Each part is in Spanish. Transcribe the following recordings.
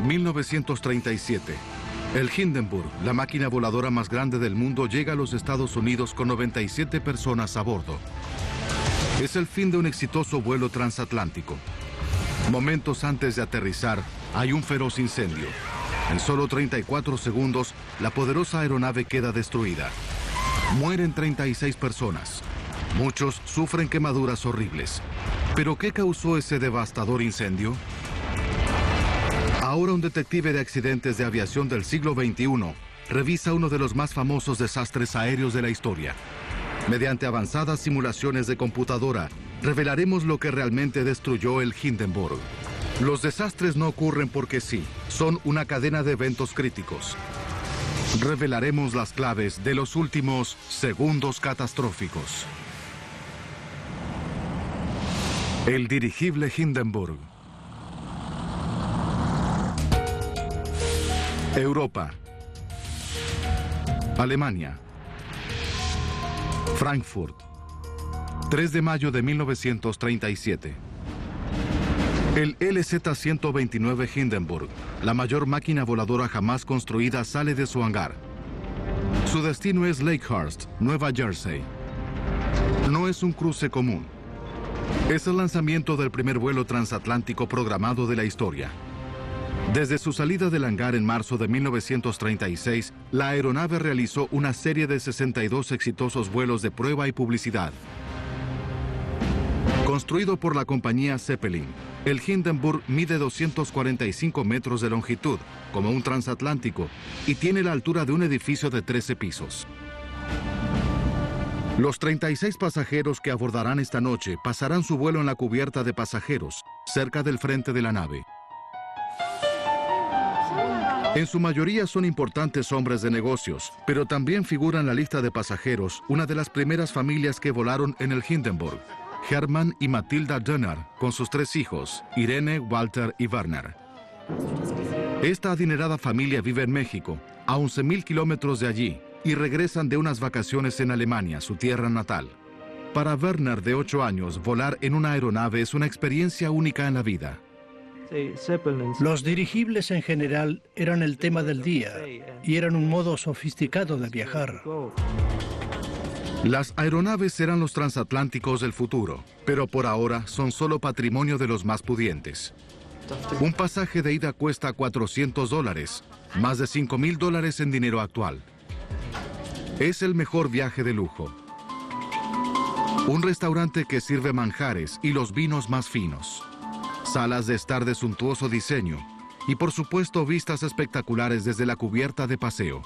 1937. El Hindenburg, la máquina voladora más grande del mundo, llega a los Estados Unidos con 97 personas a bordo. Es el fin de un exitoso vuelo transatlántico. Momentos antes de aterrizar, hay un feroz incendio. En solo 34 segundos, la poderosa aeronave queda destruida. Mueren 36 personas. Muchos sufren quemaduras horribles. ¿Pero qué causó ese devastador incendio? Ahora un detective de accidentes de aviación del siglo XXI revisa uno de los más famosos desastres aéreos de la historia. Mediante avanzadas simulaciones de computadora, revelaremos lo que realmente destruyó el Hindenburg. Los desastres no ocurren porque sí, son una cadena de eventos críticos. Revelaremos las claves de los últimos segundos catastróficos. El dirigible Hindenburg. Europa. Alemania. Frankfurt. 3 de mayo de 1937. El LZ-129 Hindenburg, la mayor máquina voladora jamás construida, sale de su hangar. Su destino es Lakehurst, Nueva Jersey. No es un cruce común. Es el lanzamiento del primer vuelo transatlántico programado de la historia. Desde su salida del hangar en marzo de 1936, la aeronave realizó una serie de 62 exitosos vuelos de prueba y publicidad. Construido por la compañía Zeppelin, el Hindenburg mide 245 metros de longitud, como un transatlántico, y tiene la altura de un edificio de 13 pisos. Los 36 pasajeros que abordarán esta noche pasarán su vuelo en la cubierta de pasajeros, cerca del frente de la nave. En su mayoría son importantes hombres de negocios, pero también figura en la lista de pasajeros una de las primeras familias que volaron en el Hindenburg, Hermann y Matilda Dönner, con sus 3 hijos, Irene, Walter y Werner. Esta adinerada familia vive en México, a 11.000 kilómetros de allí, y regresan de unas vacaciones en Alemania, su tierra natal. Para Werner, de 8 años, volar en una aeronave es una experiencia única en la vida. Los dirigibles en general eran el tema del día y eran un modo sofisticado de viajar. Las aeronaves serán los transatlánticos del futuro, pero por ahora son solo patrimonio de los más pudientes. Un pasaje de ida cuesta $400, más de $5.000 en dinero actual. Es el mejor viaje de lujo. Un restaurante que sirve manjares y los vinos más finos. Salas de estar de suntuoso diseño y, por supuesto, vistas espectaculares desde la cubierta de paseo.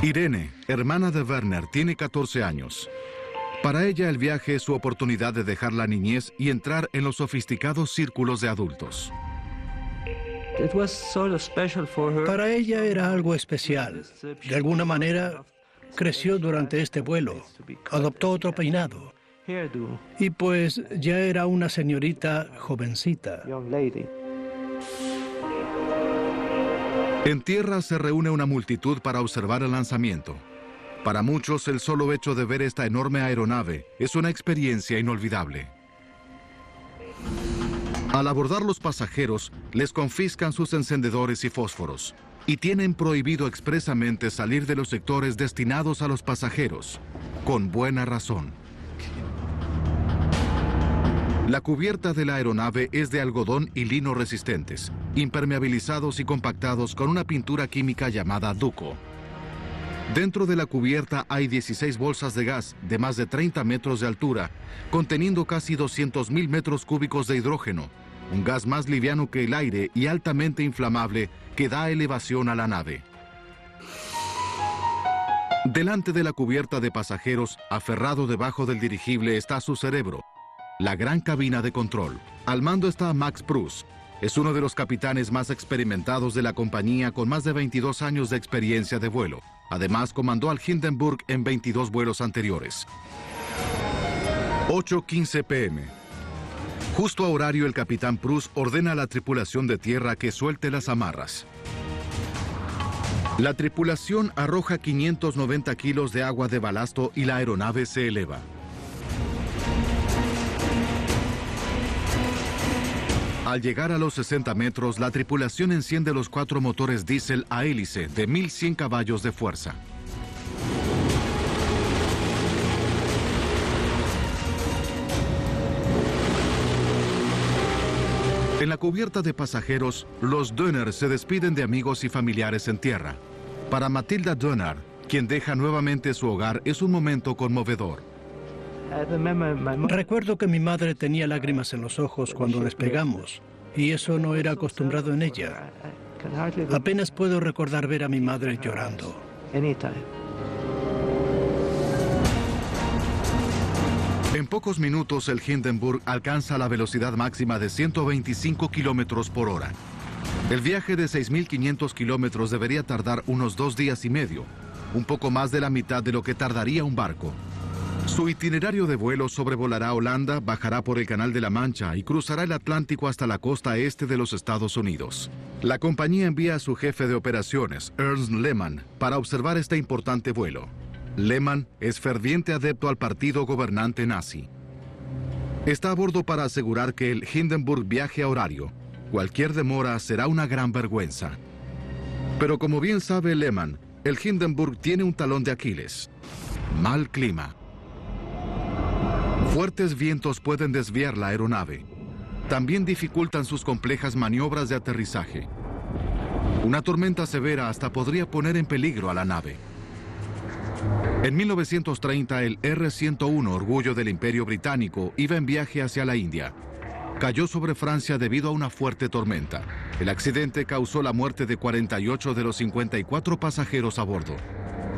Irene, hermana de Werner, tiene 14 años. Para ella el viaje es su oportunidad de dejar la niñez y entrar en los sofisticados círculos de adultos. Para ella era algo especial. De alguna manera, creció durante este vuelo, adoptó otro peinado. Y pues ya era una señorita jovencita. En tierra se reúne una multitud para observar el lanzamiento. Para muchos, el solo hecho de ver esta enorme aeronave es una experiencia inolvidable. Al abordar los pasajeros, les confiscan sus encendedores y fósforos y tienen prohibido expresamente salir de los sectores destinados a los pasajeros, con buena razón. La cubierta de la aeronave es de algodón y lino resistentes, impermeabilizados y compactados con una pintura química llamada Duco. Dentro de la cubierta hay 16 bolsas de gas de más de 30 metros de altura, conteniendo casi 200.000 metros cúbicos de hidrógeno, un gas más liviano que el aire y altamente inflamable que da elevación a la nave. Delante de la cubierta de pasajeros, aferrado debajo del dirigible, está su cerebro, la gran cabina de control. Al mando está Max Pruss. Es uno de los capitanes más experimentados de la compañía, con más de 22 años de experiencia de vuelo. Además, comandó al Hindenburg en 22 vuelos anteriores. 8:15 p.m. Justo a horario, el capitán Pruss ordena a la tripulación de tierra que suelte las amarras. La tripulación arroja 590 kilos de agua de balasto y la aeronave se eleva. Al llegar a los 60 metros, la tripulación enciende los 4 motores diésel a hélice de 1100 caballos de fuerza. En la cubierta de pasajeros, los Dönner se despiden de amigos y familiares en tierra. Para Matilda Dönner, quien deja nuevamente su hogar, es un momento conmovedor. Recuerdo que mi madre tenía lágrimas en los ojos cuando despegamos, y eso no era acostumbrado en ella. Apenas puedo recordar ver a mi madre llorando. En pocos minutos, el Hindenburg alcanza la velocidad máxima de 125 kilómetros por hora. El viaje de 6.500 kilómetros debería tardar unos 2 días y medio, un poco más de la mitad de lo que tardaría un barco. Su itinerario de vuelo sobrevolará Holanda, bajará por el Canal de la Mancha y cruzará el Atlántico hasta la costa este de los Estados Unidos. La compañía envía a su jefe de operaciones, Ernst Lehmann, para observar este importante vuelo. Lehmann es ferviente adepto al partido gobernante nazi. Está a bordo para asegurar que el Hindenburg viaje a horario. Cualquier demora será una gran vergüenza. Pero como bien sabe Lehmann, el Hindenburg tiene un talón de Aquiles: mal clima. Fuertes vientos pueden desviar la aeronave. También dificultan sus complejas maniobras de aterrizaje. Una tormenta severa hasta podría poner en peligro a la nave. En 1930, el R-101, Orgullo del Imperio Británico, iba en viaje hacia la India. Cayó sobre Francia debido a una fuerte tormenta. El accidente causó la muerte de 48 de los 54 pasajeros a bordo.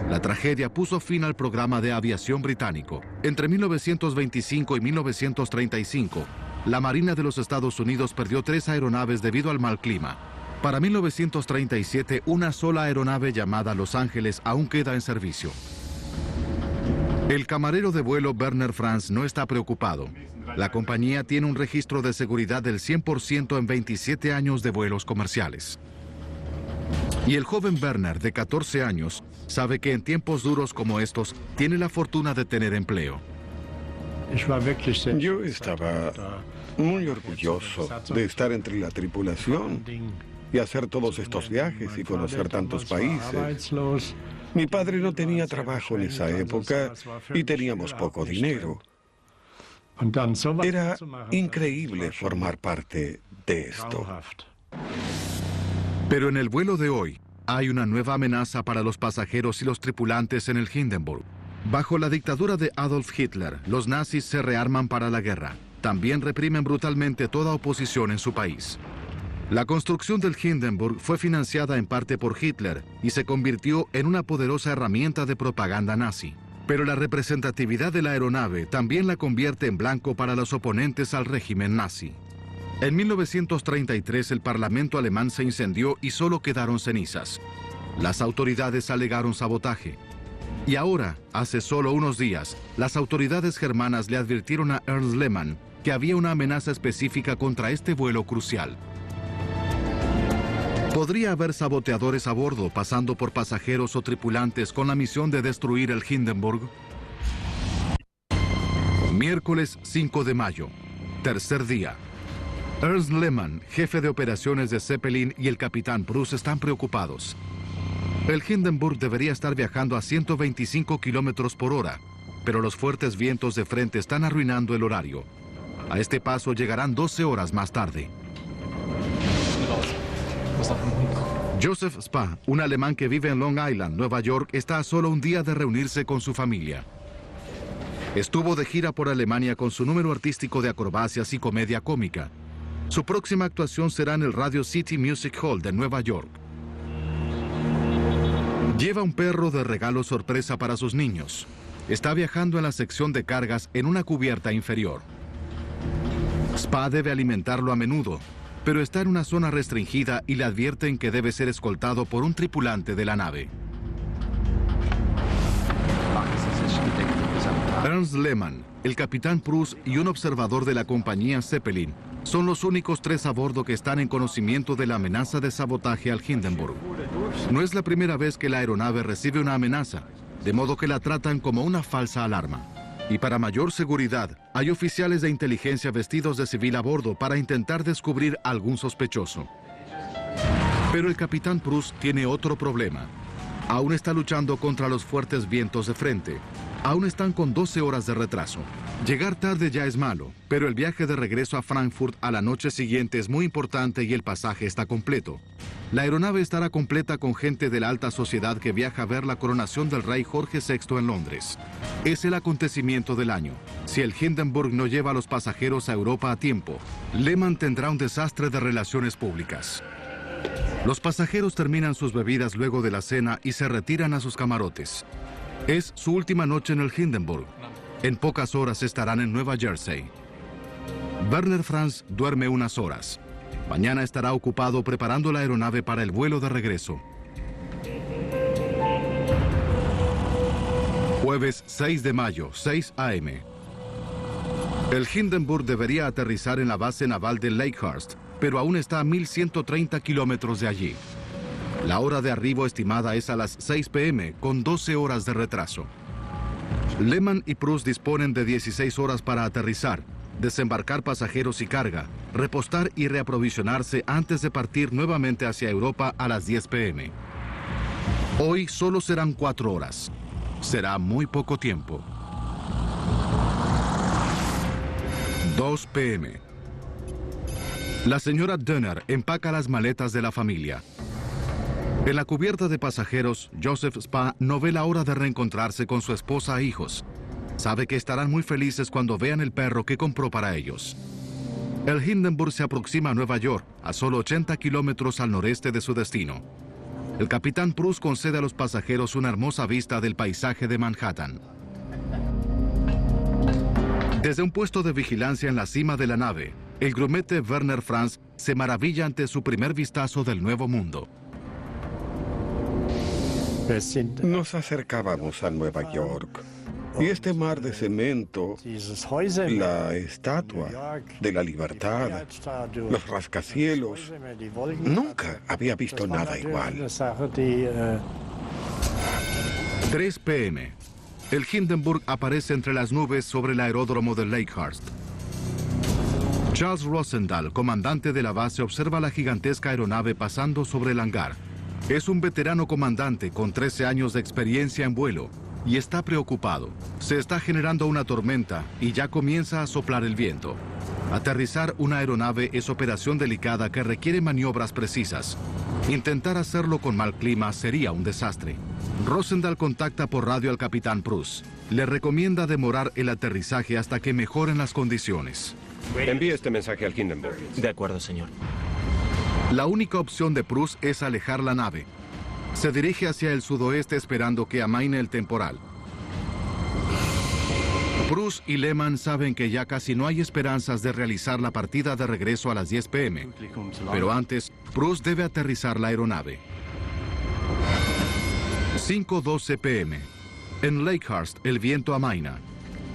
La tragedia puso fin al programa de aviación británico. Entre 1925 y 1935, la Marina de los Estados Unidos perdió 3 aeronaves debido al mal clima. Para 1937, una sola aeronave llamada Los Ángeles aún queda en servicio. El camarero de vuelo Werner Franz no está preocupado. La compañía tiene un registro de seguridad del 100% en 27 años de vuelos comerciales. Y el joven Werner, de 14 años, sabe que en tiempos duros como estos, tiene la fortuna de tener empleo. Yo estaba muy orgulloso de estar entre la tripulación y hacer todos estos viajes y conocer tantos países. Mi padre no tenía trabajo en esa época y teníamos poco dinero. Era increíble formar parte de esto. Pero en el vuelo de hoy, hay una nueva amenaza para los pasajeros y los tripulantes en el Hindenburg. Bajo la dictadura de Adolf Hitler, los nazis se rearman para la guerra. También reprimen brutalmente toda oposición en su país. La construcción del Hindenburg fue financiada en parte por Hitler y se convirtió en una poderosa herramienta de propaganda nazi. Pero la representatividad de la aeronave también la convierte en blanco para los oponentes al régimen nazi. En 1933 el Parlamento alemán se incendió y solo quedaron cenizas. Las autoridades alegaron sabotaje. Y ahora, hace solo unos días, las autoridades germanas le advirtieron a Ernst Lehmann que había una amenaza específica contra este vuelo crucial. ¿Podría haber saboteadores a bordo pasando por pasajeros o tripulantes con la misión de destruir el Hindenburg? Miércoles 5 de mayo, tercer día. Ernst Lehmann, jefe de operaciones de Zeppelin, y el capitán Prus están preocupados. El Hindenburg debería estar viajando a 125 kilómetros por hora, pero los fuertes vientos de frente están arruinando el horario. A este paso llegarán 12 horas más tarde. Joseph Spa, un alemán que vive en Long Island, Nueva York, está a solo un día de reunirse con su familia. Estuvo de gira por Alemania con su número artístico de acrobacias y comedia cómica. Su próxima actuación será en el Radio City Music Hall de Nueva York. Lleva un perro de regalo sorpresa para sus niños. Está viajando en la sección de cargas en una cubierta inferior. Spa debe alimentarlo a menudo, pero está en una zona restringida y le advierten que debe ser escoltado por un tripulante de la nave. Ernst Lehmann, el capitán Prus y un observador de la compañía Zeppelin son los únicos 3 a bordo que están en conocimiento de la amenaza de sabotaje al Hindenburg. No es la primera vez que la aeronave recibe una amenaza, de modo que la tratan como una falsa alarma. Y para mayor seguridad, hay oficiales de inteligencia vestidos de civil a bordo para intentar descubrir algún sospechoso. Pero el capitán Prus tiene otro problema. Aún está luchando contra los fuertes vientos de frente. Aún están con 12 horas de retraso. Llegar tarde ya es malo, pero el viaje de regreso a Frankfurt a la noche siguiente es muy importante y el pasaje está completo. La aeronave estará completa con gente de la alta sociedad que viaja a ver la coronación del rey Jorge VI en Londres. Es el acontecimiento del año. Si el Hindenburg no lleva a los pasajeros a Europa a tiempo, Lehmann tendrá un desastre de relaciones públicas. Los pasajeros terminan sus bebidas luego de la cena y se retiran a sus camarotes. Es su última noche en el Hindenburg. En pocas horas estarán en Nueva Jersey. Werner Franz duerme unas horas. Mañana estará ocupado preparando la aeronave para el vuelo de regreso. Jueves 6 de mayo, 6 a.m. El Hindenburg debería aterrizar en la base naval de Lakehurst, pero aún está a 1.130 kilómetros de allí. La hora de arribo estimada es a las 6 p.m., con 12 horas de retraso. Lehmann y Prus disponen de 16 horas para aterrizar, desembarcar pasajeros y carga, repostar y reaprovisionarse antes de partir nuevamente hacia Europa a las 10 p.m. Hoy solo serán 4 horas. Será muy poco tiempo. 2 p.m. La señora Dönner empaca las maletas de la familia. En la cubierta de pasajeros, Joseph Spa no ve la hora de reencontrarse con su esposa e hijos. Sabe que estarán muy felices cuando vean el perro que compró para ellos. El Hindenburg se aproxima a Nueva York, a solo 80 kilómetros al noreste de su destino. El capitán Prus concede a los pasajeros una hermosa vista del paisaje de Manhattan. Desde un puesto de vigilancia en la cima de la nave, el grumete Werner Franz se maravilla ante su primer vistazo del Nuevo Mundo. Nos acercábamos a Nueva York y este mar de cemento, la estatua de la libertad, los rascacielos, nunca había visto nada igual. 3 p.m. El Hindenburg aparece entre las nubes sobre el aeródromo de Lakehurst. Charles Rosendahl, comandante de la base, observa la gigantesca aeronave pasando sobre el hangar. Es un veterano comandante con 13 años de experiencia en vuelo y está preocupado. Se está generando una tormenta y ya comienza a soplar el viento. Aterrizar una aeronave es operación delicada que requiere maniobras precisas. Intentar hacerlo con mal clima sería un desastre. Rosendahl contacta por radio al capitán Prus. Le recomienda demorar el aterrizaje hasta que mejoren las condiciones. Envíe este mensaje al Hindenburg. De acuerdo, señor. La única opción de Prus es alejar la nave. Se dirige hacia el sudoeste esperando que amaine el temporal. Prus y Lehmann saben que ya casi no hay esperanzas de realizar la partida de regreso a las 10 p.m. Pero antes, Prus debe aterrizar la aeronave. 5:12 p.m. En Lakehurst, el viento amaina.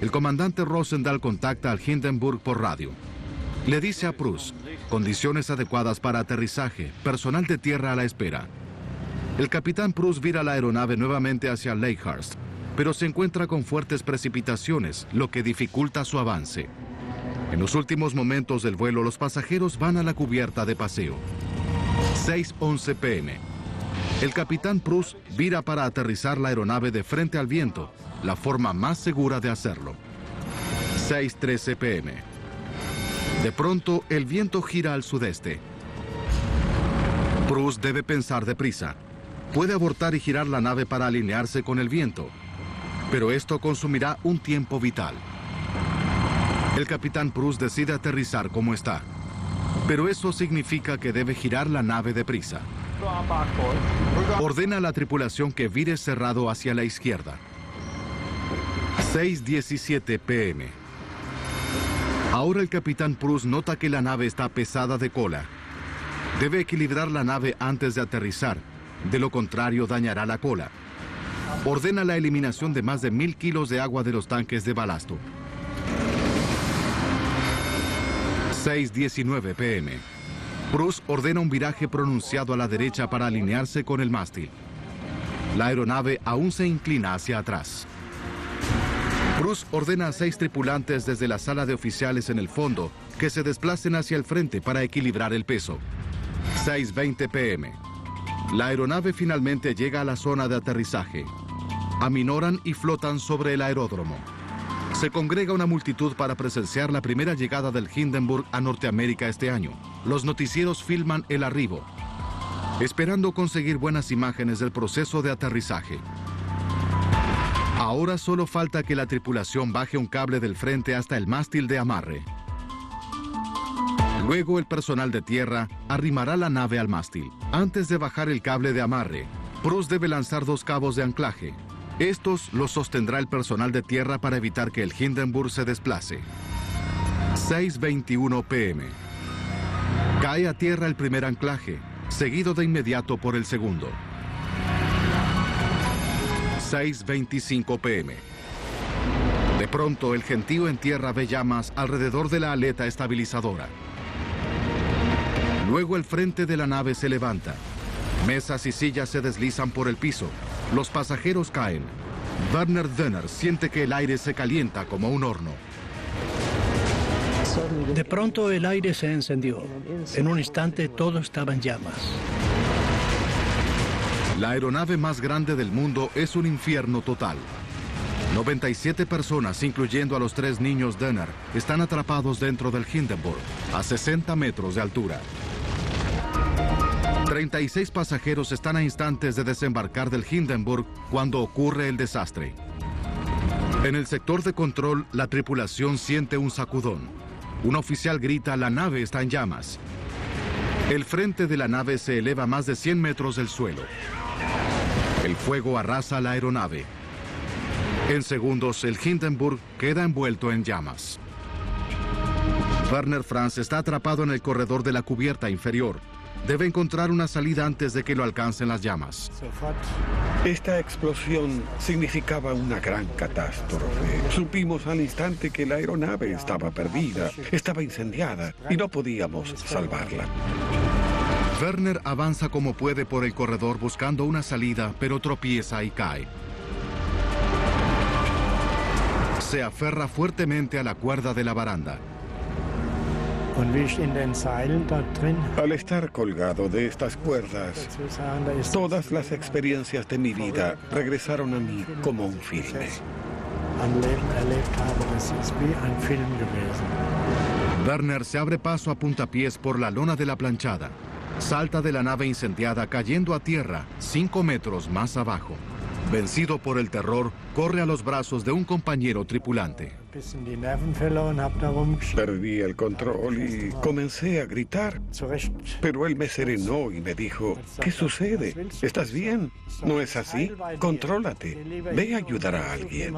El comandante Rosendahl contacta al Hindenburg por radio. Le dice a Prus: condiciones adecuadas para aterrizaje, personal de tierra a la espera. El capitán Prus vira la aeronave nuevamente hacia Lakehurst, pero se encuentra con fuertes precipitaciones, lo que dificulta su avance. En los últimos momentos del vuelo, los pasajeros van a la cubierta de paseo. 6:11 p.m. El capitán Prus vira para aterrizar la aeronave de frente al viento, la forma más segura de hacerlo. 6:13 p.m. De pronto, el viento gira al sudeste. Prus debe pensar deprisa. Puede abortar y girar la nave para alinearse con el viento, pero esto consumirá un tiempo vital. El capitán Prus decide aterrizar como está, pero eso significa que debe girar la nave deprisa. Ordena a la tripulación que vire cerrado hacia la izquierda. 6:17 p.m. Ahora el capitán Prus nota que la nave está pesada de cola. Debe equilibrar la nave antes de aterrizar, de lo contrario dañará la cola. Ordena la eliminación de más de 1.000 kilos de agua de los tanques de balasto. 6:19 p.m. Prus ordena un viraje pronunciado a la derecha para alinearse con el mástil. La aeronave aún se inclina hacia atrás. Bruce ordena a 6 tripulantes desde la sala de oficiales en el fondo que se desplacen hacia el frente para equilibrar el peso. 6:20 p.m. La aeronave finalmente llega a la zona de aterrizaje. Aminoran y flotan sobre el aeródromo. Se congrega una multitud para presenciar la primera llegada del Hindenburg a Norteamérica este año. Los noticieros filman el arribo, esperando conseguir buenas imágenes del proceso de aterrizaje. Ahora solo falta que la tripulación baje un cable del frente hasta el mástil de amarre. Luego el personal de tierra arrimará la nave al mástil. Antes de bajar el cable de amarre, Bruce debe lanzar 2 cabos de anclaje. Estos los sostendrá el personal de tierra para evitar que el Hindenburg se desplace. 6:21 p.m. Cae a tierra el primer anclaje, seguido de inmediato por el segundo. 6:25 p.m. De pronto, el gentío en tierra ve llamas alrededor de la aleta estabilizadora. Luego el frente de la nave se levanta. Mesas y sillas se deslizan por el piso. Los pasajeros caen. Werner Dönner siente que el aire se calienta como un horno. De pronto el aire se encendió. En un instante todo estaba en llamas. La aeronave más grande del mundo es un infierno total. 97 personas, incluyendo a los 3 niños Dönner, están atrapados dentro del Hindenburg, a 60 metros de altura. 36 pasajeros están a instantes de desembarcar del Hindenburg cuando ocurre el desastre. En el sector de control, la tripulación siente un sacudón. Un oficial grita: "La nave está en llamas". El frente de la nave se eleva más de 100 metros del suelo. El fuego arrasa la aeronave. En segundos, el Hindenburg queda envuelto en llamas. Werner Franz está atrapado en el corredor de la cubierta inferior. Debe encontrar una salida antes de que lo alcancen las llamas. Esta explosión significaba una gran catástrofe. Supimos al instante que la aeronave estaba perdida, estaba incendiada y no podíamos salvarla. Werner avanza como puede por el corredor buscando una salida, pero tropieza y cae. Se aferra fuertemente a la cuerda de la baranda. Al estar colgado de estas cuerdas, todas las experiencias de mi vida regresaron a mí como un filme. Werner se abre paso a puntapiés por la lona de la planchada. Salta de la nave incendiada cayendo a tierra 5 metros más abajo. Vencido por el terror, corre a los brazos de un compañero tripulante. Perdí el control y comencé a gritar. Pero él me serenó y me dijo: ¿qué sucede? ¿Estás bien? ¿No es así? Contrólate. Ve a ayudar a alguien.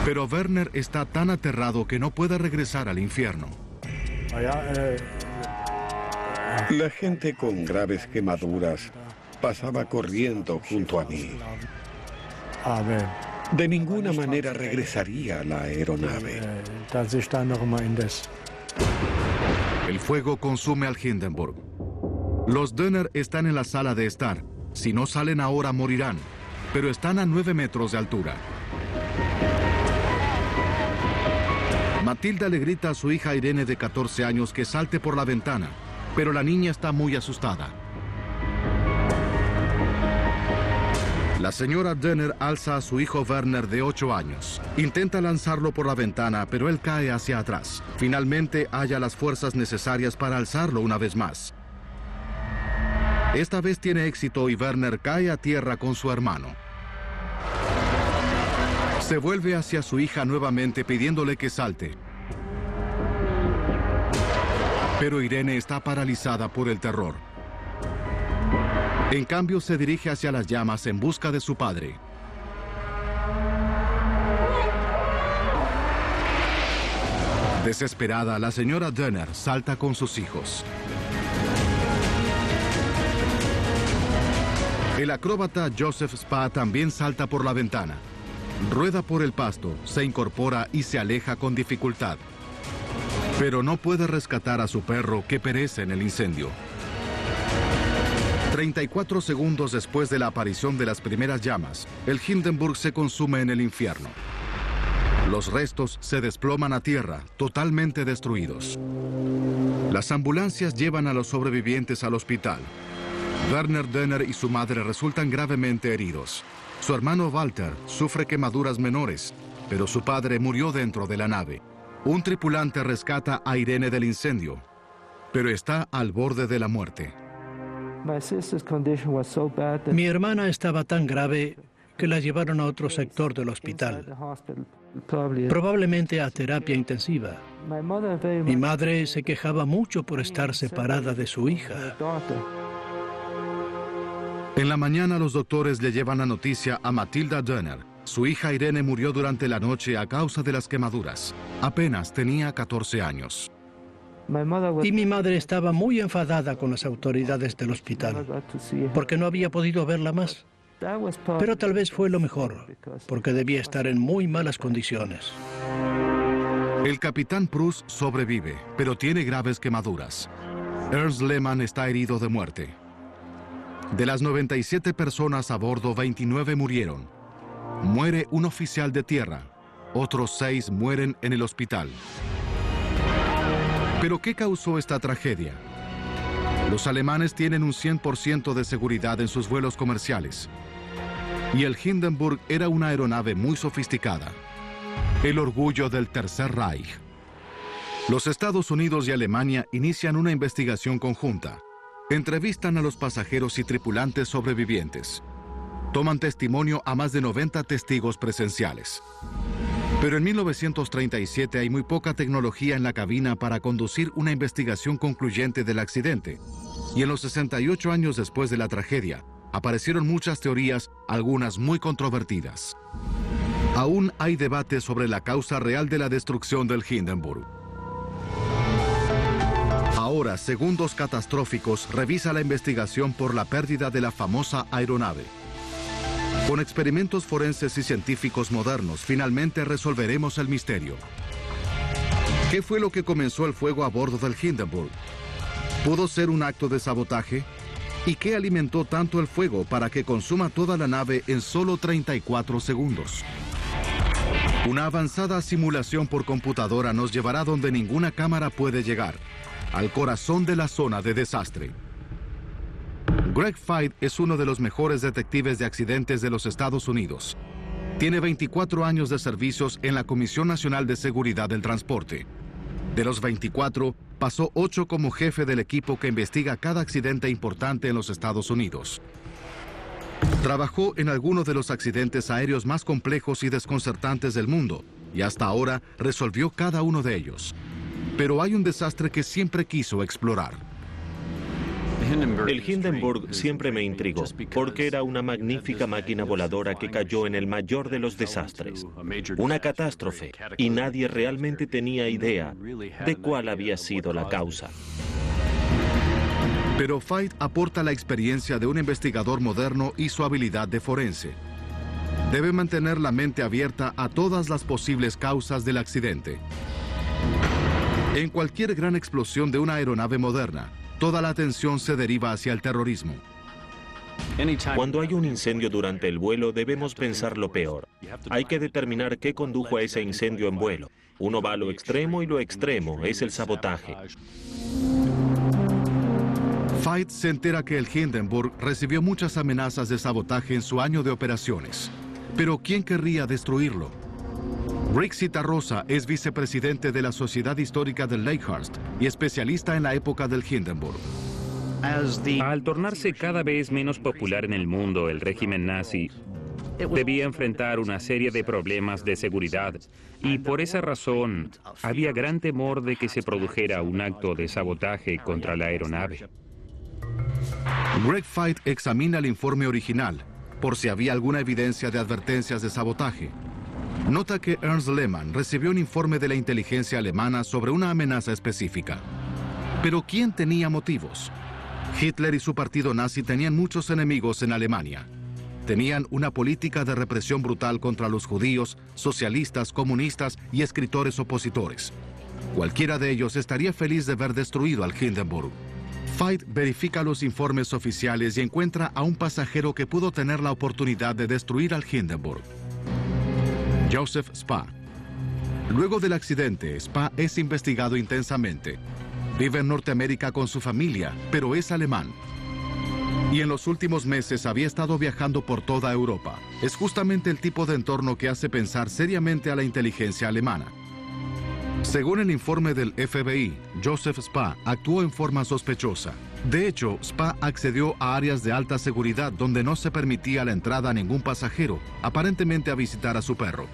Pero Werner está tan aterrado que no puede regresar al infierno. La gente con graves quemaduras pasaba corriendo junto a mí. De ninguna manera regresaría a la aeronave. El fuego consume al Hindenburg. Los Dönner están en la sala de estar. Si no salen ahora morirán, pero están a 9 metros de altura. Matilda le grita a su hija Irene de 14 años que salte por la ventana, pero la niña está muy asustada. La señora Dönner alza a su hijo Werner de 8 años. Intenta lanzarlo por la ventana, pero él cae hacia atrás. Finalmente halla las fuerzas necesarias para alzarlo una vez más. Esta vez tiene éxito y Werner cae a tierra con su hermano. Se vuelve hacia su hija nuevamente pidiéndole que salte. Pero Irene está paralizada por el terror. En cambio, se dirige hacia las llamas en busca de su padre. Desesperada, la señora Dönner salta con sus hijos. El acróbata Joseph Spa también salta por la ventana. Rueda por el pasto, se incorpora y se aleja con dificultad. Pero no puede rescatar a su perro que perece en el incendio. 34 segundos después de la aparición de las primeras llamas, el Hindenburg se consume en el infierno. Los restos se desploman a tierra, totalmente destruidos. Las ambulancias llevan a los sobrevivientes al hospital. Werner Dönner y su madre resultan gravemente heridos. Su hermano Walter sufre quemaduras menores, pero su padre murió dentro de la nave. Un tripulante rescata a Irene del incendio, pero está al borde de la muerte. Mi hermana estaba tan grave que la llevaron a otro sector del hospital, probablemente a terapia intensiva. Mi madre se quejaba mucho por estar separada de su hija. En la mañana los doctores le llevan la noticia a Matilda Dönner. Su hija Irene murió durante la noche a causa de las quemaduras. Apenas tenía 14 años. Y mi madre estaba muy enfadada con las autoridades del hospital, porque no había podido verla más. Pero tal vez fue lo mejor, porque debía estar en muy malas condiciones. El capitán Prus sobrevive, pero tiene graves quemaduras. Ernst Lehmann está herido de muerte. De las 97 personas a bordo, 29 murieron. Muere un oficial de tierra. Otros 6 mueren en el hospital. ¿Pero qué causó esta tragedia? Los alemanes tienen un 100% de seguridad en sus vuelos comerciales. Y el Hindenburg era una aeronave muy sofisticada. El orgullo del Tercer Reich. Los Estados Unidos y Alemania inician una investigación conjunta. Entrevistan a los pasajeros y tripulantes sobrevivientes. Toman testimonio a más de 90 testigos presenciales. Pero en 1937 hay muy poca tecnología en la cabina para conducir una investigación concluyente del accidente. Y en los 68 años después de la tragedia, aparecieron muchas teorías, algunas muy controvertidas. Aún hay debate sobre la causa real de la destrucción del Hindenburg. Ahora, segundos catastróficos revisa la investigación por la pérdida de la famosa aeronave. Con experimentos forenses y científicos modernos, finalmente resolveremos el misterio. ¿Qué fue lo que comenzó el fuego a bordo del Hindenburg? ¿Pudo ser un acto de sabotaje? ¿Y qué alimentó tanto el fuego para que consuma toda la nave en solo 34 segundos? Una avanzada simulación por computadora nos llevará donde ninguna cámara puede llegar, al corazón de la zona de desastre. Greg Feith es uno de los mejores detectives de accidentes de los Estados Unidos. Tiene 24 años de servicios en la Comisión Nacional de Seguridad del Transporte. De los 24, pasó 8 como jefe del equipo que investiga cada accidente importante en los Estados Unidos. Trabajó en algunos de los accidentes aéreos más complejos y desconcertantes del mundo, y hasta ahora resolvió cada uno de ellos. Pero hay un desastre que siempre quiso explorar. El Hindenburg siempre me intrigó, porque era una magnífica máquina voladora que cayó en el mayor de los desastres, una catástrofe, y nadie realmente tenía idea de cuál había sido la causa. Pero Feith aporta la experiencia de un investigador moderno y su habilidad de forense. Debe mantener la mente abierta a todas las posibles causas del accidente. En cualquier gran explosión de una aeronave moderna, toda la atención se deriva hacia el terrorismo. Cuando hay un incendio durante el vuelo, debemos pensar lo peor. Hay que determinar qué condujo a ese incendio en vuelo. Uno va a lo extremo y lo extremo es el sabotaje. Feith se entera que el Hindenburg recibió muchas amenazas de sabotaje en su año de operaciones. Pero ¿quién querría destruirlo? Rick Citarrosa es vicepresidente de la Sociedad Histórica del Lakehurst y especialista en la época del Hindenburg. Al tornarse cada vez menos popular en el mundo el régimen nazi, debía enfrentar una serie de problemas de seguridad y por esa razón había gran temor de que se produjera un acto de sabotaje contra la aeronave. Greg Feith examina el informe original por si había alguna evidencia de advertencias de sabotaje. Nota que Ernst Lehmann recibió un informe de la inteligencia alemana sobre una amenaza específica. Pero ¿quién tenía motivos? Hitler y su partido nazi tenían muchos enemigos en Alemania. Tenían una política de represión brutal contra los judíos, socialistas, comunistas y escritores opositores. Cualquiera de ellos estaría feliz de ver destruido al Hindenburg. Feith verifica los informes oficiales y encuentra a un pasajero que pudo tener la oportunidad de destruir al Hindenburg. Joseph Spa. Luego del accidente, Spa es investigado intensamente. Vive en Norteamérica con su familia, pero es alemán. Y en los últimos meses había estado viajando por toda Europa. Es justamente el tipo de entorno que hace pensar seriamente a la inteligencia alemana. Según el informe del FBI, Joseph Spa actuó en forma sospechosa. De hecho, Spa accedió a áreas de alta seguridad donde no se permitía la entrada a ningún pasajero, aparentemente a visitar a su perro.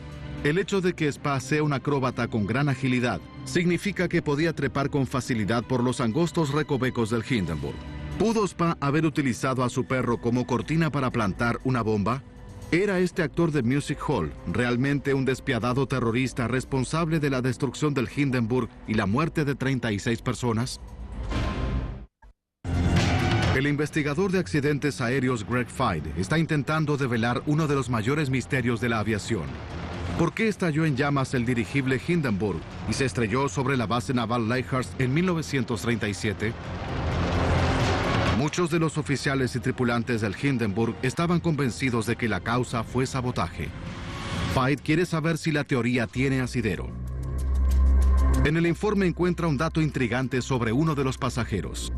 El hecho de que Spa sea un acróbata con gran agilidad significa que podía trepar con facilidad por los angostos recovecos del Hindenburg. ¿Pudo Spa haber utilizado a su perro como cortina para plantar una bomba? ¿Era este actor de Music Hall realmente un despiadado terrorista responsable de la destrucción del Hindenburg y la muerte de 36 personas? El investigador de accidentes aéreos Greg Feith está intentando develar uno de los mayores misterios de la aviación. ¿Por qué estalló en llamas el dirigible Hindenburg y se estrelló sobre la base naval Leichhardt en 1937? Muchos de los oficiales y tripulantes del Hindenburg estaban convencidos de que la causa fue sabotaje. Feith quiere saber si la teoría tiene asidero. En el informe encuentra un dato intrigante sobre uno de los pasajeros.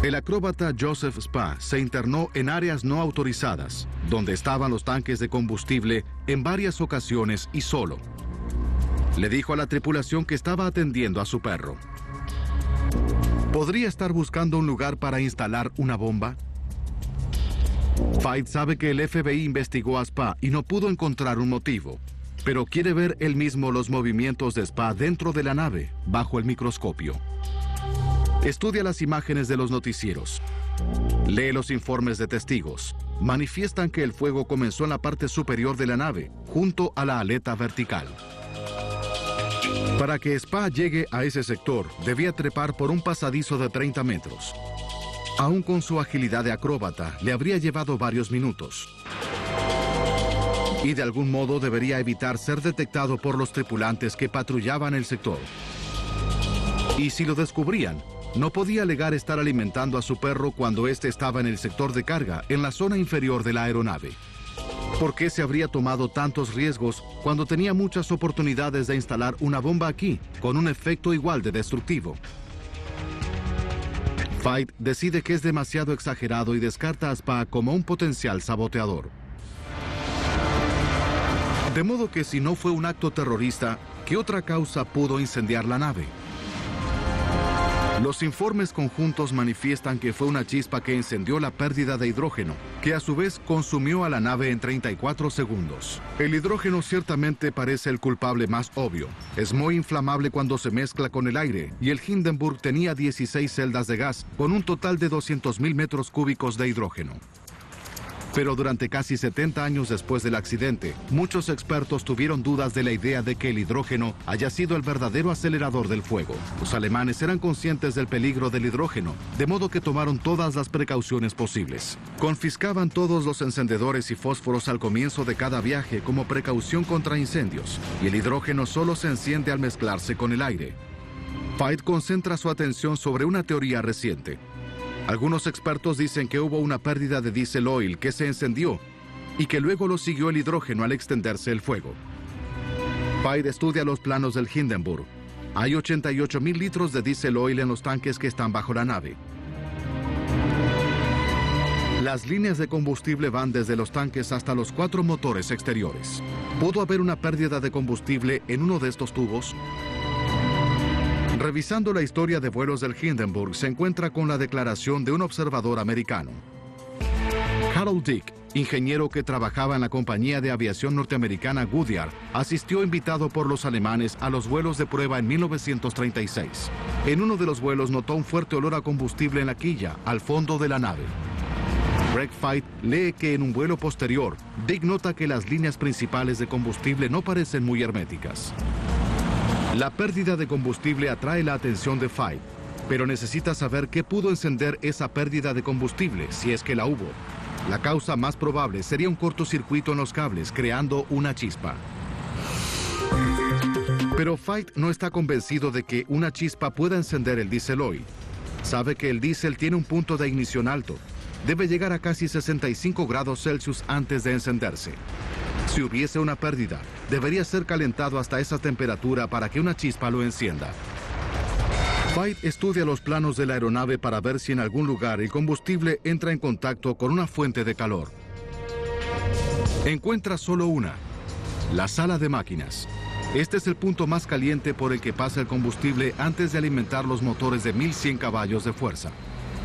El acróbata Joseph Spa se internó en áreas no autorizadas, donde estaban los tanques de combustible en varias ocasiones y solo. Le dijo a la tripulación que estaba atendiendo a su perro. ¿Podría estar buscando un lugar para instalar una bomba? Feith sabe que el FBI investigó a Spa y no pudo encontrar un motivo, pero quiere ver él mismo los movimientos de Spa dentro de la nave, bajo el microscopio. Estudia las imágenes de los noticieros. Lee los informes de testigos. Manifiestan que el fuego comenzó en la parte superior de la nave, junto a la aleta vertical. Para que Spa llegue a ese sector, debía trepar por un pasadizo de 30 metros. Aún con su agilidad de acróbata, le habría llevado varios minutos. Y de algún modo debería evitar ser detectado por los tripulantes que patrullaban el sector. Y si lo descubrían, no podía alegar estar alimentando a su perro cuando éste estaba en el sector de carga, en la zona inferior de la aeronave. ¿Por qué se habría tomado tantos riesgos cuando tenía muchas oportunidades de instalar una bomba aquí, con un efecto igual de destructivo? Feith decide que es demasiado exagerado y descarta a Spa como un potencial saboteador. De modo que si no fue un acto terrorista, ¿qué otra causa pudo incendiar la nave? Los informes conjuntos manifiestan que fue una chispa que encendió la pérdida de hidrógeno, que a su vez consumió a la nave en 34 segundos. El hidrógeno ciertamente parece el culpable más obvio. Es muy inflamable cuando se mezcla con el aire, y el Hindenburg tenía 16 celdas de gas, con un total de 200.000 metros cúbicos de hidrógeno. Pero durante casi 70 años después del accidente, muchos expertos tuvieron dudas de la idea de que el hidrógeno haya sido el verdadero acelerador del fuego. Los alemanes eran conscientes del peligro del hidrógeno, de modo que tomaron todas las precauciones posibles. Confiscaban todos los encendedores y fósforos al comienzo de cada viaje como precaución contra incendios, y el hidrógeno solo se enciende al mezclarse con el aire. Feith concentra su atención sobre una teoría reciente. Algunos expertos dicen que hubo una pérdida de diésel oil que se encendió y que luego lo siguió el hidrógeno al extenderse el fuego. Feith estudia los planos del Hindenburg. Hay 88.000 litros de diésel oil en los tanques que están bajo la nave. Las líneas de combustible van desde los tanques hasta los 4 motores exteriores. ¿Pudo haber una pérdida de combustible en uno de estos tubos? Revisando la historia de vuelos del Hindenburg, se encuentra con la declaración de un observador americano. Harold Dick, ingeniero que trabajaba en la compañía de aviación norteamericana Goodyear, asistió invitado por los alemanes a los vuelos de prueba en 1936. En uno de los vuelos notó un fuerte olor a combustible en la quilla, al fondo de la nave. Greg Feith lee que en un vuelo posterior, Dick nota que las líneas principales de combustible no parecen muy herméticas. La pérdida de combustible atrae la atención de Feith, pero necesita saber qué pudo encender esa pérdida de combustible, si es que la hubo. La causa más probable sería un cortocircuito en los cables, creando una chispa. Pero Feith no está convencido de que una chispa pueda encender el diésel oil. Sabe que el diésel tiene un punto de ignición alto. Debe llegar a casi 65 grados Celsius antes de encenderse. Si hubiese una pérdida, debería ser calentado hasta esa temperatura para que una chispa lo encienda. Veit estudia los planos de la aeronave para ver si en algún lugar el combustible entra en contacto con una fuente de calor. Encuentra solo una: la sala de máquinas. Este es el punto más caliente por el que pasa el combustible antes de alimentar los motores de 1100 caballos de fuerza.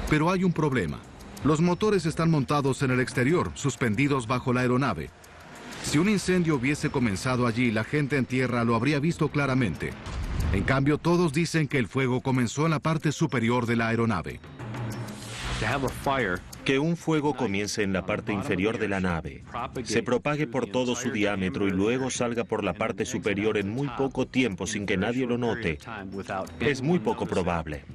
Pero hay un problema. Los motores están montados en el exterior, suspendidos bajo la aeronave. Si un incendio hubiese comenzado allí, la gente en tierra lo habría visto claramente. En cambio, todos dicen que el fuego comenzó en la parte superior de la aeronave. Que un fuego comience en la parte inferior de la nave, se propague por todo su diámetro y luego salga por la parte superior en muy poco tiempo sin que nadie lo note, es muy poco probable.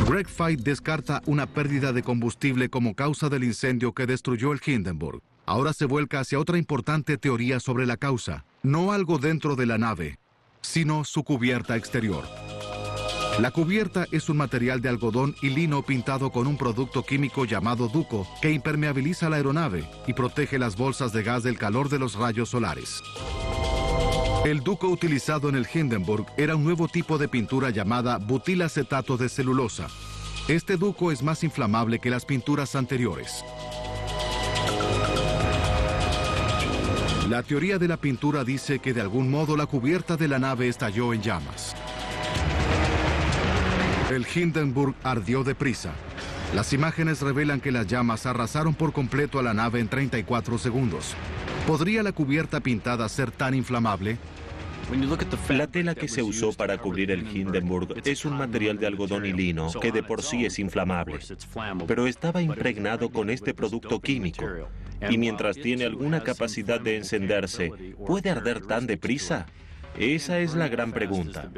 Greg Veit descarta una pérdida de combustible como causa del incendio que destruyó el Hindenburg. Ahora se vuelca hacia otra importante teoría sobre la causa. No algo dentro de la nave, sino su cubierta exterior. La cubierta es un material de algodón y lino pintado con un producto químico llamado duco que impermeabiliza la aeronave y protege las bolsas de gas del calor de los rayos solares. El duco utilizado en el Hindenburg era un nuevo tipo de pintura llamada butilacetato de celulosa. Este duco es más inflamable que las pinturas anteriores. La teoría de la pintura dice que de algún modo la cubierta de la nave estalló en llamas. El Hindenburg ardió deprisa. Las imágenes revelan que las llamas arrasaron por completo a la nave en 34 segundos. ¿Podría la cubierta pintada ser tan inflamable? La tela que se usó para cubrir el Hindenburg es un material de algodón y lino que de por sí es inflamable, pero estaba impregnado con este producto químico. Y mientras tiene alguna capacidad de encenderse, ¿puede arder tan deprisa? Esa es la gran pregunta.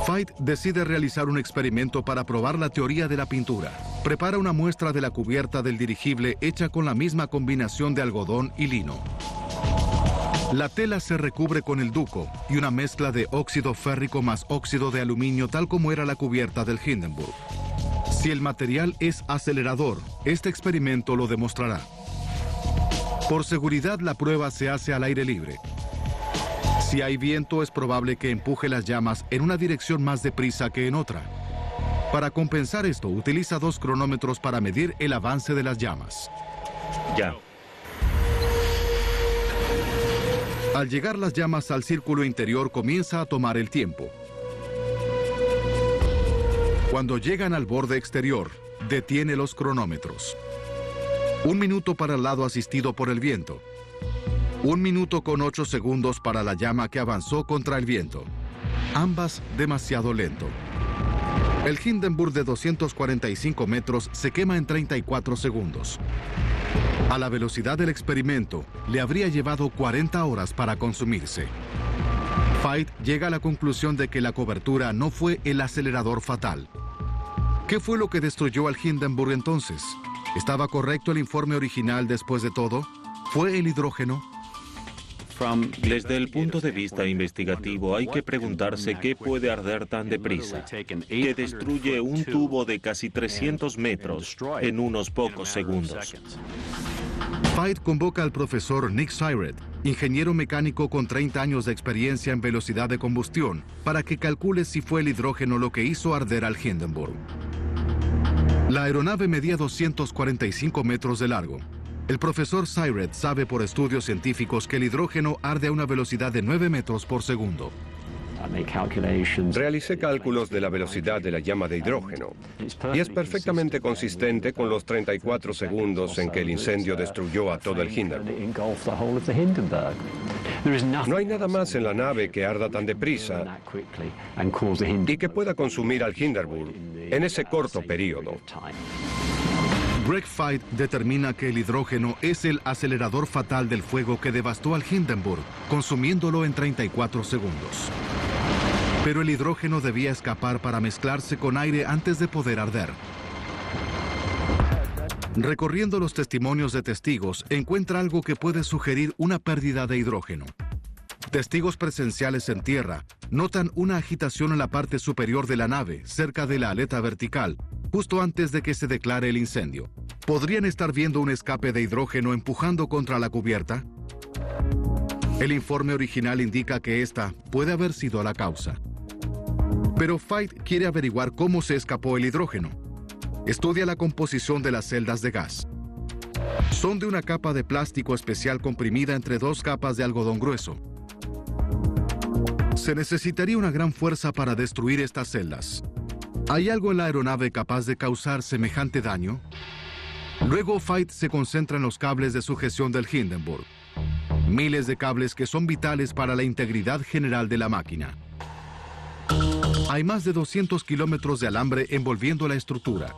Veit decide realizar un experimento para probar la teoría de la pintura. Prepara una muestra de la cubierta del dirigible hecha con la misma combinación de algodón y lino. La tela se recubre con el duco y una mezcla de óxido férrico más óxido de aluminio, tal como era la cubierta del Hindenburg. Si el material es acelerador, este experimento lo demostrará. Por seguridad, la prueba se hace al aire libre. Si hay viento, es probable que empuje las llamas en una dirección más deprisa que en otra. Para compensar esto, utiliza 2 cronómetros para medir el avance de las llamas. Ya. Al llegar las llamas al círculo interior, comienza a tomar el tiempo. Cuando llegan al borde exterior, detiene los cronómetros. 1 minuto para el lado asistido por el viento. 1 minuto con 8 segundos para la llama que avanzó contra el viento. Ambas demasiado lento. El Hindenburg de 245 metros se quema en 34 segundos. A la velocidad del experimento, le habría llevado 40 horas para consumirse. Veit llega a la conclusión de que la cobertura no fue el acelerador fatal. ¿Qué fue lo que destruyó al Hindenburg entonces? ¿Estaba correcto el informe original después de todo? ¿Fue el hidrógeno? Desde el punto de vista investigativo, hay que preguntarse qué puede arder tan deprisa, que destruye un tubo de casi 300 metros en unos pocos segundos. Veit convoca al profesor Nick Syret, ingeniero mecánico con 30 años de experiencia en velocidad de combustión, para que calcule si fue el hidrógeno lo que hizo arder al Hindenburg. La aeronave medía 245 metros de largo. El profesor Syret sabe por estudios científicos que el hidrógeno arde a una velocidad de 9 metros por segundo. Realicé cálculos de la velocidad de la llama de hidrógeno y es perfectamente consistente con los 34 segundos en que el incendio destruyó a todo el Hindenburg. No hay nada más en la nave que arda tan deprisa y que pueda consumir al Hindenburg en ese corto periodo. Greg Veit determina que el hidrógeno es el acelerador fatal del fuego que devastó al Hindenburg, consumiéndolo en 34 segundos. Pero el hidrógeno debía escapar para mezclarse con aire antes de poder arder. Recorriendo los testimonios de testigos, encuentra algo que puede sugerir una pérdida de hidrógeno. Testigos presenciales en tierra notan una agitación en la parte superior de la nave, cerca de la aleta vertical, justo antes de que se declare el incendio. ¿Podrían estar viendo un escape de hidrógeno empujando contra la cubierta? El informe original indica que esta puede haber sido la causa. Pero Veit quiere averiguar cómo se escapó el hidrógeno. Estudia la composición de las celdas de gas. Son de una capa de plástico especial comprimida entre dos capas de algodón grueso. Se necesitaría una gran fuerza para destruir estas celdas. ¿Hay algo en la aeronave capaz de causar semejante daño? Luego Veit se concentra en los cables de sujeción del Hindenburg. Miles de cables que son vitales para la integridad general de la máquina. Hay más de 200 kilómetros de alambre envolviendo la estructura.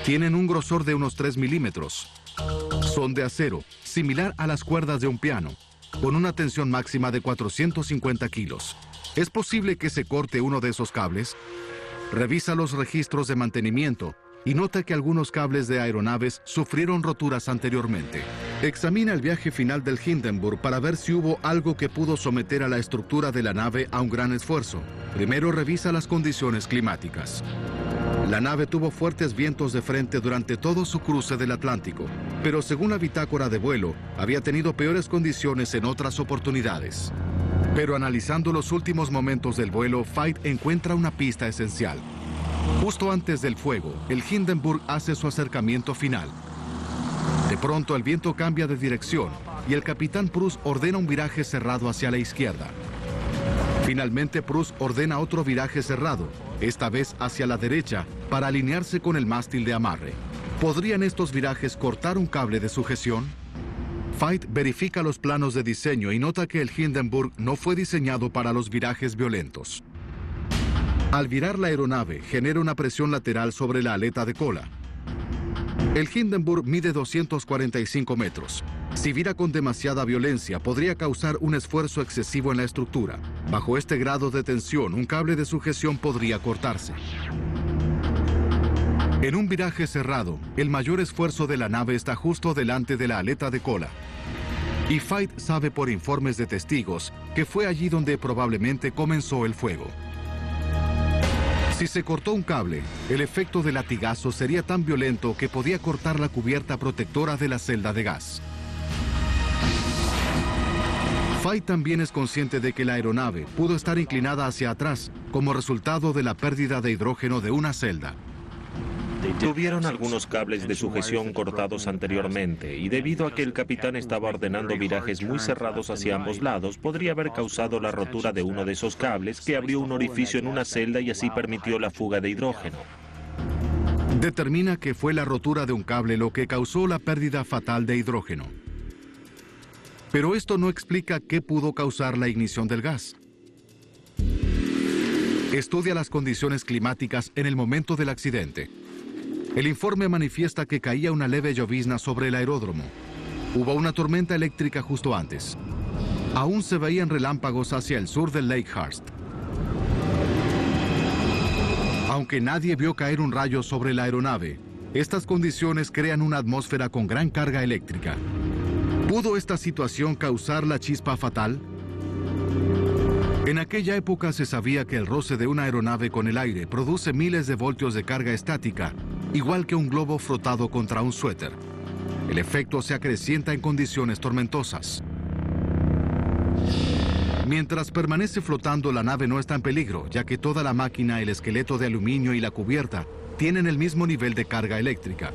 Tienen un grosor de unos 3 milímetros. Son de acero, similar a las cuerdas de un piano, con una tensión máxima de 450 kilos. ¿Es posible que se corte uno de esos cables? Revisa los registros de mantenimiento y nota que algunos cables de aeronaves sufrieron roturas anteriormente. Examina el viaje final del Hindenburg para ver si hubo algo que pudo someter a la estructura de la nave a un gran esfuerzo. Primero revisa las condiciones climáticas. La nave tuvo fuertes vientos de frente durante todo su cruce del Atlántico, pero según la bitácora de vuelo, había tenido peores condiciones en otras oportunidades. Pero analizando los últimos momentos del vuelo, Veit encuentra una pista esencial. Justo antes del fuego, el Hindenburg hace su acercamiento final. De pronto el viento cambia de dirección y el capitán Prus ordena un viraje cerrado hacia la izquierda. Finalmente Prus ordena otro viraje cerrado, esta vez hacia la derecha, para alinearse con el mástil de amarre. ¿Podrían estos virajes cortar un cable de sujeción? Veit verifica los planos de diseño y nota que el Hindenburg no fue diseñado para los virajes violentos. Al virar la aeronave, genera una presión lateral sobre la aleta de cola. El Hindenburg mide 245 metros. Si vira con demasiada violencia, podría causar un esfuerzo excesivo en la estructura. Bajo este grado de tensión, un cable de sujeción podría cortarse. En un viraje cerrado, el mayor esfuerzo de la nave está justo delante de la aleta de cola. Y Veit sabe por informes de testigos que fue allí donde probablemente comenzó el fuego. Si se cortó un cable, el efecto del latigazo sería tan violento que podía cortar la cubierta protectora de la celda de gas. Veit también es consciente de que la aeronave pudo estar inclinada hacia atrás como resultado de la pérdida de hidrógeno de una celda. Tuvieron algunos cables de sujeción cortados anteriormente y debido a que el capitán estaba ordenando virajes muy cerrados hacia ambos lados, podría haber causado la rotura de uno de esos cables que abrió un orificio en una celda y así permitió la fuga de hidrógeno. Determina que fue la rotura de un cable lo que causó la pérdida fatal de hidrógeno. Pero esto no explica qué pudo causar la ignición del gas. Estudia las condiciones climáticas en el momento del accidente. El informe manifiesta que caía una leve llovizna sobre el aeródromo. Hubo una tormenta eléctrica justo antes. Aún se veían relámpagos hacia el sur del Lake Hurst. Aunque nadie vio caer un rayo sobre la aeronave, estas condiciones crean una atmósfera con gran carga eléctrica. ¿Pudo esta situación causar la chispa fatal? En aquella época se sabía que el roce de una aeronave con el aire produce miles de voltios de carga estática, igual que un globo frotado contra un suéter. El efecto se acrecienta en condiciones tormentosas. Mientras permanece flotando, la nave no está en peligro, ya que toda la máquina, el esqueleto de aluminio y la cubierta tienen el mismo nivel de carga eléctrica.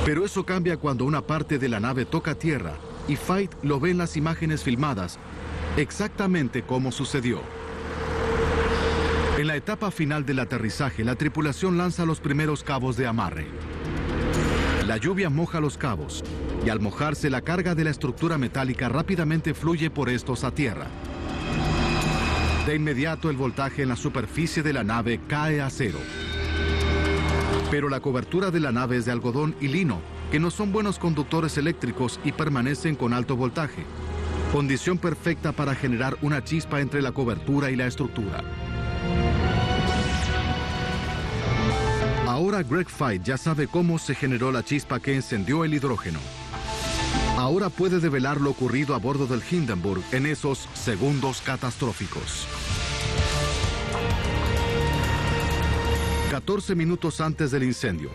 Pero eso cambia cuando una parte de la nave toca tierra y Veit lo ve en las imágenes filmadas, exactamente como sucedió. En la etapa final del aterrizaje, la tripulación lanza los primeros cabos de amarre. La lluvia moja los cabos, y al mojarse, la carga de la estructura metálica rápidamente fluye por estos a tierra. De inmediato, el voltaje en la superficie de la nave cae a cero. Pero la cobertura de la nave es de algodón y lino, que no son buenos conductores eléctricos y permanecen con alto voltaje. Condición perfecta para generar una chispa entre la cobertura y la estructura. Ahora Greg Veit ya sabe cómo se generó la chispa que encendió el hidrógeno. Ahora puede develar lo ocurrido a bordo del Hindenburg en esos segundos catastróficos. 14 minutos antes del incendio,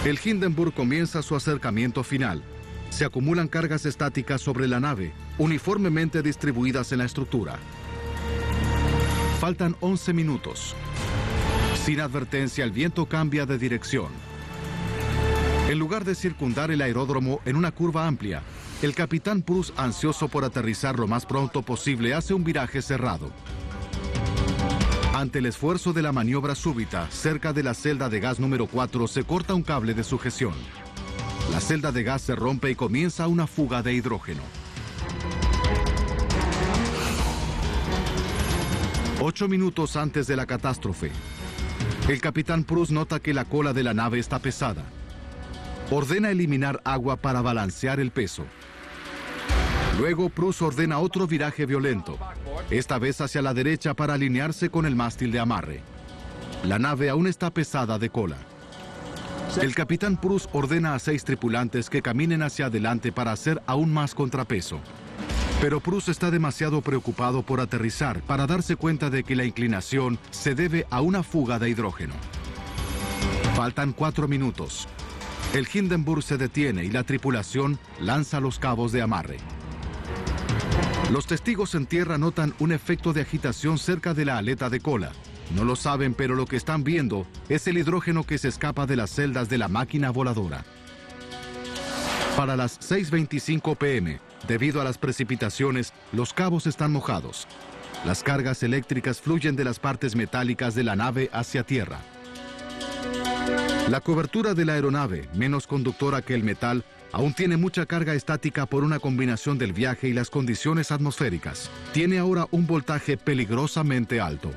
el Hindenburg comienza su acercamiento final. Se acumulan cargas estáticas sobre la nave, uniformemente distribuidas en la estructura. Faltan 11 minutos. Sin advertencia, el viento cambia de dirección. En lugar de circundar el aeródromo en una curva amplia, el capitán Prus, ansioso por aterrizar lo más pronto posible, hace un viraje cerrado. Ante el esfuerzo de la maniobra súbita, cerca de la celda de gas número 4 se corta un cable de sujeción. La celda de gas se rompe y comienza una fuga de hidrógeno. 8 minutos antes de la catástrofe, el capitán Prus nota que la cola de la nave está pesada. Ordena eliminar agua para balancear el peso. Luego Prus ordena otro viraje violento, esta vez hacia la derecha para alinearse con el mástil de amarre. La nave aún está pesada de cola. El capitán Prus ordena a 6 tripulantes que caminen hacia adelante para hacer aún más contrapeso. Pero Prus está demasiado preocupado por aterrizar para darse cuenta de que la inclinación se debe a una fuga de hidrógeno. Faltan 4 minutos. El Hindenburg se detiene y la tripulación lanza los cabos de amarre. Los testigos en tierra notan un efecto de agitación cerca de la aleta de cola. No lo saben, pero lo que están viendo es el hidrógeno que se escapa de las celdas de la máquina voladora. Para las 6:25 p.m., debido a las precipitaciones, los cabos están mojados. Las cargas eléctricas fluyen de las partes metálicas de la nave hacia tierra. La cobertura de la aeronave, menos conductora que el metal, aún tiene mucha carga estática por una combinación del viaje y las condiciones atmosféricas. Tiene ahora un voltaje peligrosamente alto.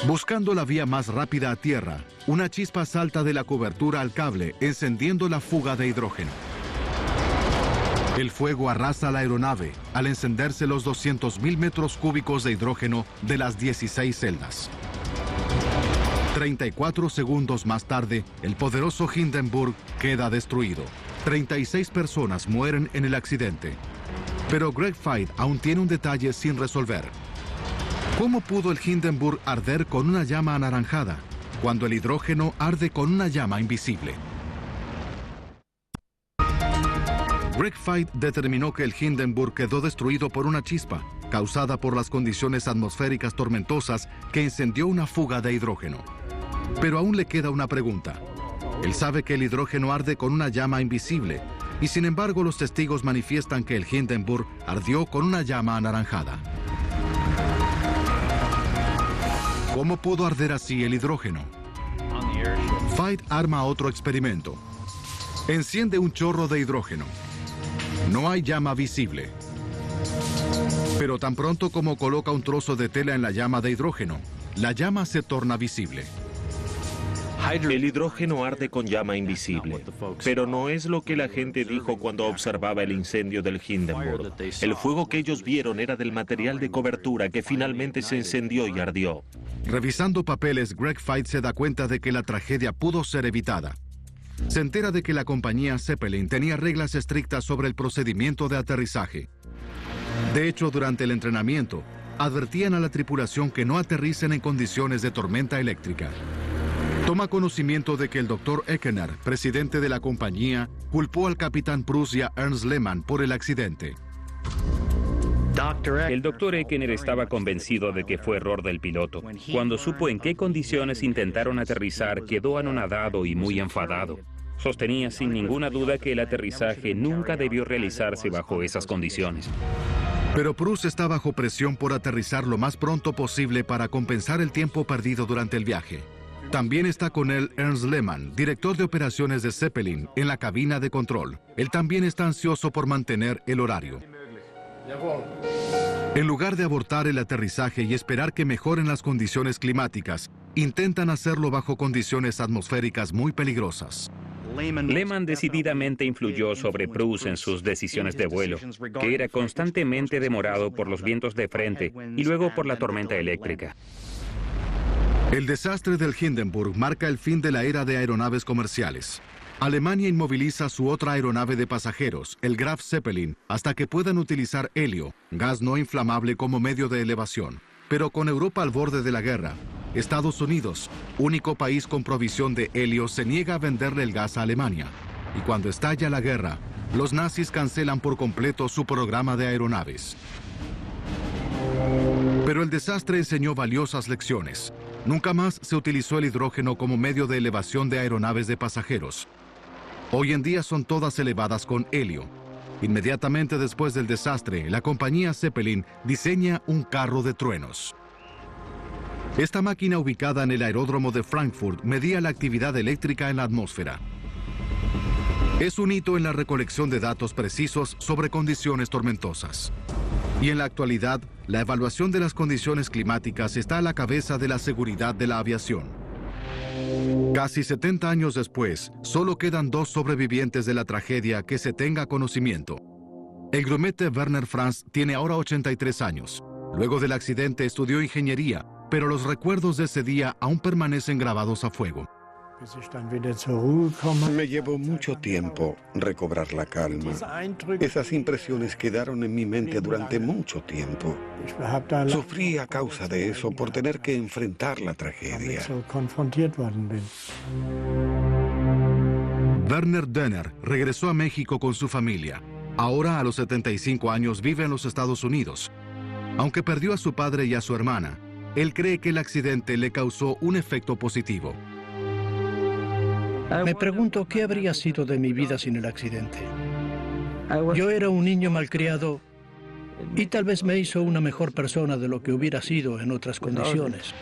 Buscando la vía más rápida a tierra, una chispa salta de la cobertura al cable, encendiendo la fuga de hidrógeno. El fuego arrasa la aeronave al encenderse los 200.000 metros cúbicos de hidrógeno de las 16 celdas. 34 segundos más tarde, el poderoso Hindenburg queda destruido. 36 personas mueren en el accidente. Pero Greg Feith aún tiene un detalle sin resolver. ¿Cómo pudo el Hindenburg arder con una llama anaranjada, cuando el hidrógeno arde con una llama invisible? Greg Feith determinó que el Hindenburg quedó destruido por una chispa, causada por las condiciones atmosféricas tormentosas que encendió una fuga de hidrógeno. Pero aún le queda una pregunta. Él sabe que el hidrógeno arde con una llama invisible, y sin embargo los testigos manifiestan que el Hindenburg ardió con una llama anaranjada. ¿Cómo pudo arder así el hidrógeno? Feith arma otro experimento. Enciende un chorro de hidrógeno. No hay llama visible. Pero tan pronto como coloca un trozo de tela en la llama de hidrógeno, la llama se torna visible. El hidrógeno arde con llama invisible, pero no es lo que la gente dijo cuando observaba el incendio del Hindenburg. El fuego que ellos vieron era del material de cobertura que finalmente se encendió y ardió. Revisando papeles, Greg Feith se da cuenta de que la tragedia pudo ser evitada. Se entera de que la compañía Zeppelin tenía reglas estrictas sobre el procedimiento de aterrizaje. De hecho, durante el entrenamiento, advertían a la tripulación que no aterricen en condiciones de tormenta eléctrica. Toma conocimiento de que el Dr. Eckener, presidente de la compañía, culpó al capitán Prus y a Ernst Lehmann por el accidente. El doctor Eckener estaba convencido de que fue error del piloto. Cuando supo en qué condiciones intentaron aterrizar, quedó anonadado y muy enfadado. Sostenía sin ninguna duda que el aterrizaje nunca debió realizarse bajo esas condiciones. Pero Prus está bajo presión por aterrizar lo más pronto posible para compensar el tiempo perdido durante el viaje. También está con él Ernst Lehmann, director de operaciones de Zeppelin, en la cabina de control. Él también está ansioso por mantener el horario. En lugar de abortar el aterrizaje y esperar que mejoren las condiciones climáticas, intentan hacerlo bajo condiciones atmosféricas muy peligrosas. Lehmann decididamente influyó sobre Prus en sus decisiones de vuelo, que era constantemente demorado por los vientos de frente y luego por la tormenta eléctrica. El desastre del Hindenburg marca el fin de la era de aeronaves comerciales. Alemania inmoviliza su otra aeronave de pasajeros, el Graf Zeppelin, hasta que puedan utilizar helio, gas no inflamable como medio de elevación. Pero con Europa al borde de la guerra, Estados Unidos, único país con provisión de helio, se niega a venderle el gas a Alemania. Y cuando estalla la guerra, los nazis cancelan por completo su programa de aeronaves. Pero el desastre enseñó valiosas lecciones. Nunca más se utilizó el hidrógeno como medio de elevación de aeronaves de pasajeros. Hoy en día son todas elevadas con helio. Inmediatamente después del desastre, la compañía Zeppelin diseña un carro de truenos. Esta máquina, ubicada en el aeródromo de Frankfurt, medía la actividad eléctrica en la atmósfera. Es un hito en la recolección de datos precisos sobre condiciones tormentosas. Y en la actualidad, la evaluación de las condiciones climáticas está a la cabeza de la seguridad de la aviación. Casi 70 años después, solo quedan 2 sobrevivientes de la tragedia que se tenga conocimiento. El grumete Werner Franz tiene ahora 83 años. Luego del accidente estudió ingeniería, pero los recuerdos de ese día aún permanecen grabados a fuego. Me llevó mucho tiempo recobrar la calma. Esas impresiones quedaron en mi mente durante mucho tiempo. Sufrí a causa de eso por tener que enfrentar la tragedia. Werner Dönner regresó a México con su familia. Ahora, a los 75 años, vive en los Estados Unidos. Aunque perdió a su padre y a su hermana, él cree que el accidente le causó un efecto positivo. Me pregunto qué habría sido de mi vida sin el accidente. Yo era un niño malcriado y tal vez me hizo una mejor persona de lo que hubiera sido en otras condiciones.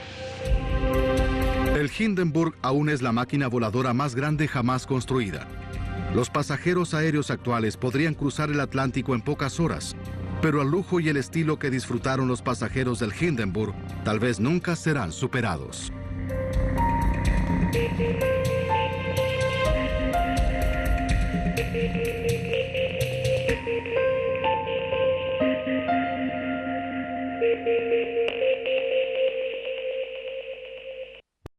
El Hindenburg aún es la máquina voladora más grande jamás construida. Los pasajeros aéreos actuales podrían cruzar el Atlántico en pocas horas, pero el lujo y el estilo que disfrutaron los pasajeros del Hindenburg tal vez nunca serán superados.